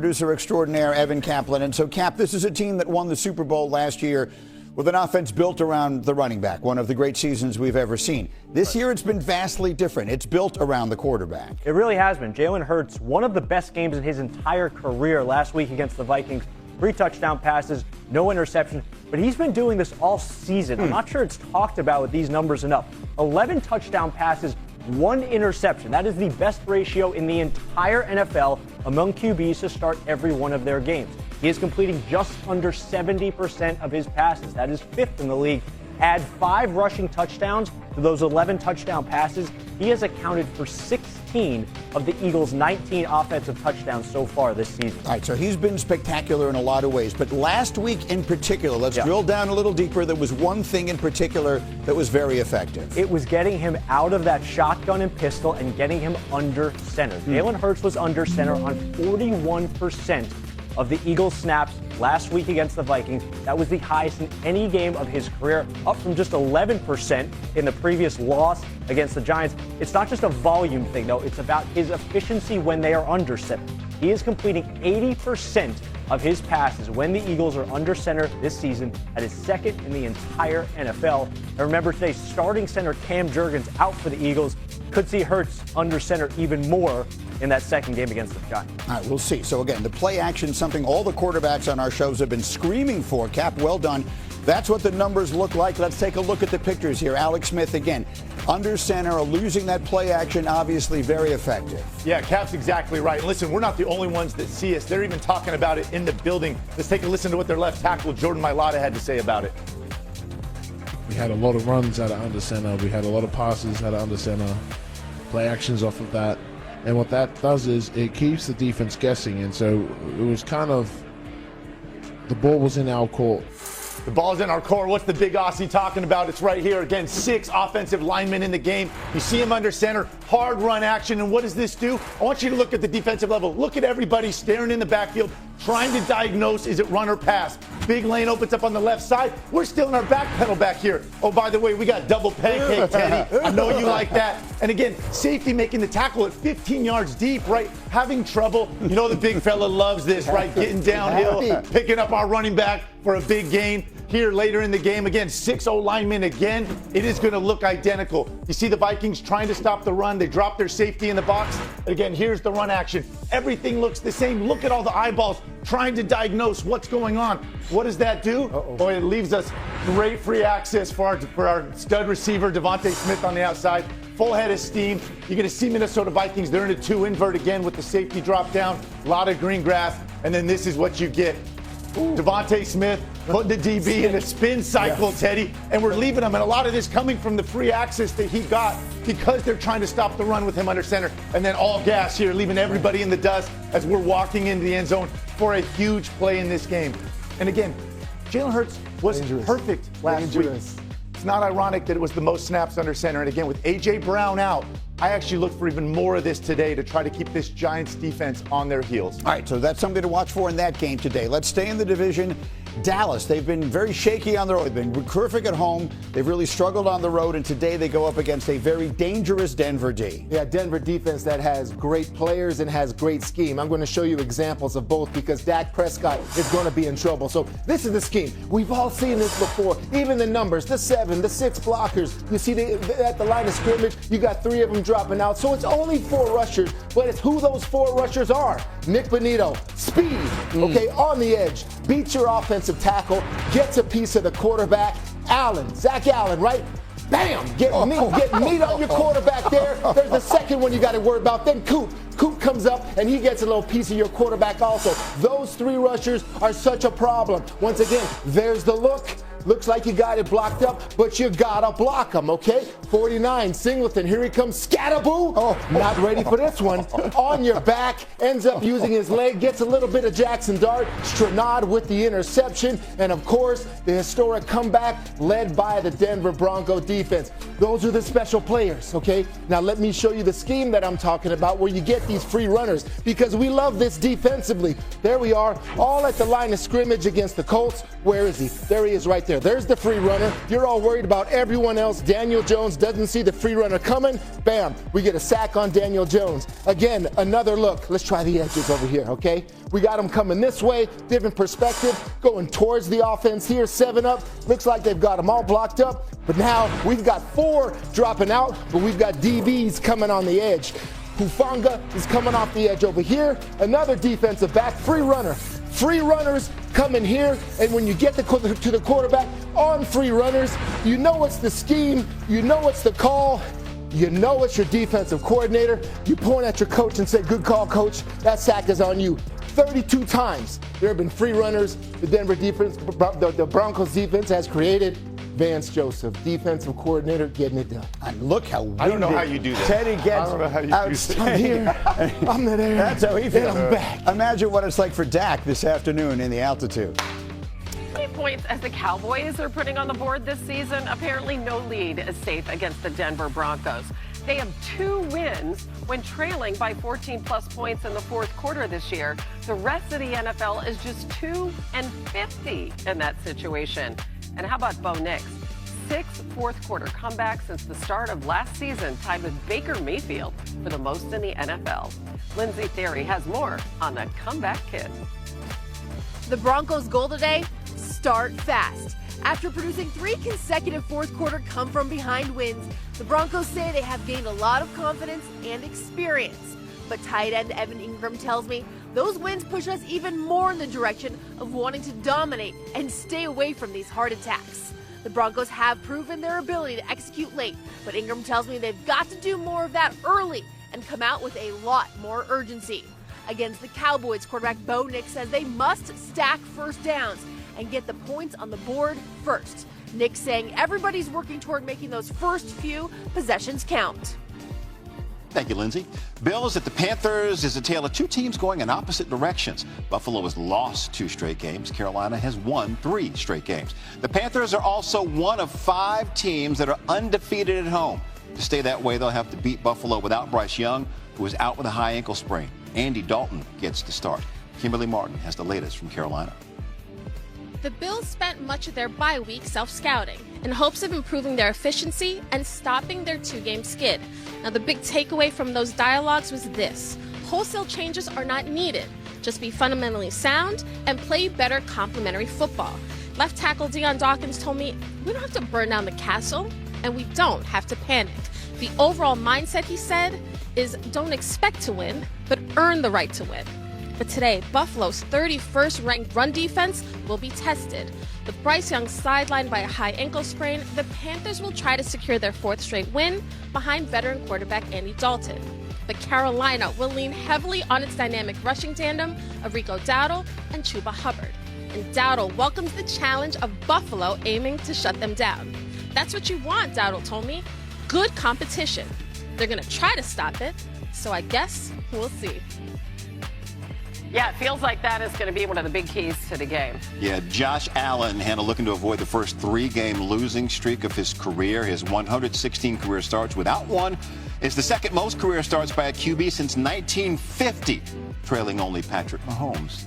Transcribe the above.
Producer extraordinaire Evan Kaplan. And so, Cap, this is a team that won the Super Bowl last year with an offense built around the running back, one of the great seasons we've ever seen. This year, it's been vastly different. It's built around the quarterback. It really has been. Jalen Hurts, one of the best games in his entire career last week against the Vikings. 3 touchdown passes, no interception. But he's been doing this all season. I'm not sure it's talked about with these numbers enough. 11 touchdown passes, 1 interception. That is the best ratio in the entire NFL among QBs to start every one of their games. He is completing just under 70% of his passes. That is 5th in the league. Add 5 rushing touchdowns to those 11 touchdown passes. He has accounted for 16 of the Eagles' 19 offensive touchdowns so far this season. All right, so he's been spectacular in a lot of ways. But last week in particular, let's drill down a little deeper. There was one thing in particular that was very effective. It was getting him out of that shotgun and pistol and getting him under center. Jalen Hurts was under center on 41% of the Eagles' snaps last week against the Vikings. That was the highest in any game of his career, up from just 11% in the previous loss against the Giants. It's not just a volume thing, though. It's about his efficiency when they are under center. He is completing 80% of his passes when the Eagles are under center this season. That is 2nd in the entire NFL. And remember, today, starting center Cam Jurgens out for the Eagles. Could see Hurts under center even more in that second game against the Giants. All right, we'll see. So again, the play action, something all the quarterbacks on our shows have been screaming for. Cap, well done. That's what the numbers look like. Let's take a look at the pictures here. Alex Smith again, under center, losing that play action, obviously very effective. Yeah, Cap's exactly right. And listen, we're not the only ones that see us. They're even talking about it in the building. Let's take a listen to what their left tackle, Jordan Mailata, had to say about it. We had a lot of runs out of under center. We had a lot of passes out of under center. Play actions off of that. And what that does is it keeps the defense guessing. And so it was kind of, the ball was in our court. The ball's in our court. What's the big Aussie talking about? It's right here. Again, 6 offensive linemen in the game. You see him under center, hard run action. And what does this do? I want you to look at the defensive level. Look at everybody staring in the backfield, trying to diagnose, is it run or pass? Big lane opens up on the left side. We're still in our back pedal back here. Oh, by the way, we got double pancake, Teddy. I know you like that. And again, safety making the tackle at 15 yards deep, right? Having trouble. You know the big fella loves this, right? Getting downhill, picking up our running back for a big gain. Here later in the game, again, 6 linemen again. It is going to look identical. You see the Vikings trying to stop the run. They drop their safety in the box. Again, here's the run action. Everything looks the same. Look at all the eyeballs trying to diagnose what's going on. What does that do? Oh, it leaves us great free access for our stud receiver, Devontae Smith on the outside. Full head of steam. You're going to see Minnesota Vikings. They're in a 2 invert again with the safety drop down. A lot of green grass. And then this is what you get. Devontae Smith putting the DB in a spin cycle, Teddy, and we're leaving him. And a lot of this coming from the free access that he got because they're trying to stop the run with him under center. And then all gas here, leaving everybody in the dust as we're walking into the end zone for a huge play in this game. And again, Jalen Hurts was perfect last week. It's not ironic that it was the most snaps under center. And again, with A.J. Brown out, I actually look for even more of this today to try to keep this Giants defense on their heels. All right, so that's something to watch for in that game today. Let's stay in the division. Dallas, they've been very shaky on the road. They've been terrific at home. They've really struggled on the road, and today they go up against a very dangerous Denver D. Yeah, Denver defense that has great players and has great scheme. I'm going to show you examples of both because Dak Prescott is going to be in trouble. So this is the scheme. We've all seen this before. Even the numbers, the 7, the 6 blockers. You see at the line of scrimmage, you got 3 of them dropping out. So it's only 4 rushers, but it's who those 4 rushers are. Nick Bonito, speed, okay, on the edge, beats your offensive tackle, gets a piece of the quarterback. Allen, Zach Allen, right? Bam! Get meat on your quarterback there. There's the second one you got to worry about. Then Coop comes up and he gets a little piece of your quarterback also. Those 3 rushers are such a problem. Once again, there's the look. Looks like you got it blocked up, but you gotta block them, okay? 49, Singleton, here he comes, Scatterboo. Not ready for this one. On your back, ends up using his leg, gets a little bit of Jackson Dart. Stranad with the interception, and of course, the historic comeback led by the Denver Bronco defense. Those are the special players, okay? Now let me show you the scheme that I'm talking about where you get these free runners because we love this defensively. There we are, all at the line of scrimmage against the Colts. Where is he? There he is right there. here. There's the free runner. You're all worried about everyone else. Daniel Jones doesn't see the free runner coming. Bam, we get a sack on Daniel Jones. Again, another look. Let's try the edges over here, okay? We got them coming this way, different perspective, going towards the offense here, 7 up. Looks like they've got them all blocked up, but now we've got 4 dropping out, but we've got DBs coming on the edge. Hufanga is coming off the edge over here. Another defensive back, free runner. Free runners coming here, and when you get to the quarterback on free runners, you know it's the scheme, you know it's the call, you know it's your defensive coordinator. You point at your coach and say, good call, coach, that sack is on you. 32 times there have been free runners. The Denver defense, the Broncos defense has created. Vance Joseph, defensive coordinator, getting it done. And look how windy. I don't know how you do that. Teddy gets I don't know how you do that. I'm here. I'm there. That's how he feels. I'm back. Imagine what it's like for Dak this afternoon in the altitude. 3 points as the Cowboys are putting on the board this season. Apparently no lead is safe against the Denver Broncos. They have 2 wins when trailing by 14-plus points in the fourth quarter this year. The rest of the NFL is just 2-50 in that situation. And how about Bo Nix? 6 fourth-quarter comebacks since the start of last season, tied with Baker Mayfield for the most in the NFL. Lindsay Theory has more on the comeback kid. The Broncos' goal today, start fast. After producing 3 consecutive fourth-quarter come-from-behind wins, the Broncos say they have gained a lot of confidence and experience. But tight end Evan Ingram tells me those wins push us even more in the direction of wanting to dominate and stay away from these hard attacks. The Broncos have proven their ability to execute late, but Ingram tells me they've got to do more of that early and come out with a lot more urgency. Against the Cowboys, quarterback Bo Nix says they must stack first downs and get the points on the board first. Nix saying everybody's working toward making those first few possessions count. Thank you, Lindsay. Bills at the Panthers is a tale of 2 teams going in opposite directions. Buffalo has lost 2 straight games. Carolina has won 3 straight games. The Panthers are also one of 5 teams that are undefeated at home. To stay that way, they'll have to beat Buffalo without Bryce Young, who is out with a high ankle sprain. Andy Dalton gets the start. Kimberly Martin has the latest from Carolina. The Bills spent much of their bye week self-scouting in hopes of improving their efficiency and stopping their 2-game skid. Now, the big takeaway from those dialogues was this: wholesale changes are not needed. Just be fundamentally sound and play better complementary football. Left tackle Deion Dawkins told me, we don't have to burn down the castle, and we don't have to panic. The overall mindset, he said, is don't expect to win, but earn the right to win. But today, Buffalo's 31st ranked run defense will be tested. With Bryce Young sidelined by a high ankle sprain, the Panthers will try to secure their 4th straight win behind veteran quarterback Andy Dalton. But Carolina will lean heavily on its dynamic rushing tandem of Rico Dowdle and Chuba Hubbard. And Dowdle welcomes the challenge of Buffalo aiming to shut them down. That's what you want, Dowdle told me. Good competition. They're going to try to stop it, so I guess we'll see. Yeah, it feels like that is going to be one of the big keys to the game. Yeah, Josh Allen looking to avoid the first 3-game losing streak of his career. His 116 career starts without one is the second most career starts by a QB since 1950, trailing only Patrick Mahomes.